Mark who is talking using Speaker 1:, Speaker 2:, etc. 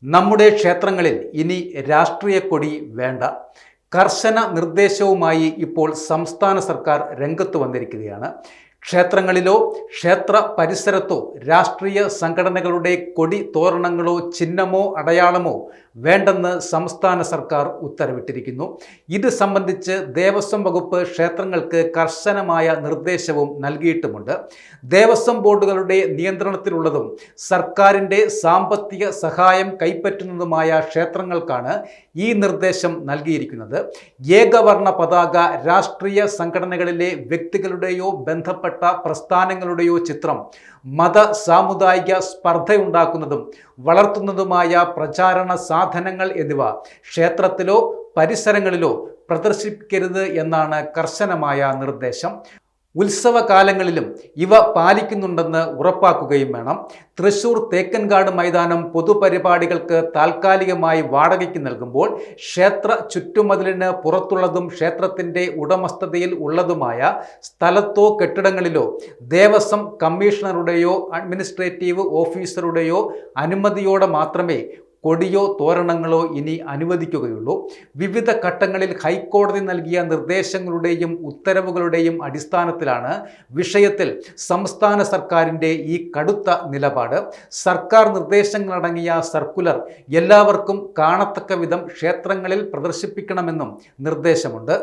Speaker 1: നമ്മുടെ ക്ഷേത്രങ്ങളിൽ ഇനി രാഷ്ട്രീയ കൊടി വേണ്ട. കർശന നിർദ്ദേശവുമായി ഇപ്പോൾ സംസ്ഥാന സർക്കാർ രംഗത്ത് വന്നിരിക്കുകയാണ്. ക്ഷേത്രങ്ങളിലോ ക്ഷേത്ര പരിസരത്തോ രാഷ്ട്രീയ സംഘടനകളുടെ കൊടി തോരണങ്ങളോ ചിഹ്നമോ അടയാളമോ വേണ്ടെന്ന് സംസ്ഥാന സർക്കാർ ഉത്തരവിട്ടിരിക്കുന്നു. ഇത് സംബന്ധിച്ച് ദേവസ്വം വകുപ്പ് ക്ഷേത്രങ്ങൾക്ക് കർശനമായ നിർദ്ദേശവും നൽകിയിട്ടുമുണ്ട്. ദേവസ്വം ബോർഡുകളുടെ നിയന്ത്രണത്തിലുള്ളതും സർക്കാരിൻ്റെ സാമ്പത്തിക സഹായം കൈപ്പറ്റുന്നതുമായ ക്ഷേത്രങ്ങൾക്കാണ് ഈ നിർദ്ദേശം നൽകിയിരിക്കുന്നത്. ഏകവർണ്ണ പതാക രാഷ്ട്രീയ സംഘടനകളിലെ വ്യക്തികളുടെയോ ബന്ധപ്പെട്ട പ്രസ്ഥാനങ്ങളുടെയോ ചിത്രം മത സാമുദായിക സ്പർദ്ധയുണ്ടാക്കുന്നതും വളർത്തുന്നതുമായ പ്രചാരണ സാധനങ്ങൾ എന്നിവ ക്ഷേത്രത്തിലോ പരിസരങ്ങളിലോ പ്രദർശിപ്പിക്കരുത് എന്നാണ് കർശനമായ നിർദ്ദേശം. ഉത്സവകാലങ്ങളിലും ഇവ പാലിക്കുന്നുണ്ടെന്ന് ഉറപ്പാക്കുകയും വേണം. തൃശൂർ തേക്കൻകാട് മൈതാനം പൊതുപരിപാടികൾക്ക് താൽക്കാലികമായി വാടകയ്ക്ക് നൽകുമ്പോൾ ക്ഷേത്ര ചുറ്റുമതിലിന് പുറത്തുള്ളതും ക്ഷേത്രത്തിൻ്റെ ഉടമസ്ഥതയിൽ ഉള്ളതുമായ സ്ഥലത്തോ കെട്ടിടങ്ങളിലോ ദേവസ്വം കമ്മീഷണറുടെയോ അഡ്മിനിസ്ട്രേറ്റീവ് ഓഫീസറുടെയോ അനുമതിയോടെ മാത്രമേ കൊടിയോ തോരണങ്ങളോ ഇനി അനുവദിക്കുകയുള്ളൂ. വിവിധ ഘട്ടങ്ങളിൽ ഹൈക്കോടതി നൽകിയ നിർദ്ദേശങ്ങളുടെയും ഉത്തരവുകളുടെയും അടിസ്ഥാനത്തിലാണ് വിഷയത്തിൽ സംസ്ഥാന സർക്കാരിൻ്റെ ഈ കടുത്ത നിലപാട്. സർക്കാർ നിർദ്ദേശങ്ങളടങ്ങിയ സർക്കുലർ എല്ലാവർക്കും കാണത്തക്ക വിധം ക്ഷേത്രങ്ങളിൽ പ്രദർശിപ്പിക്കണമെന്നും നിർദ്ദേശമുണ്ട്.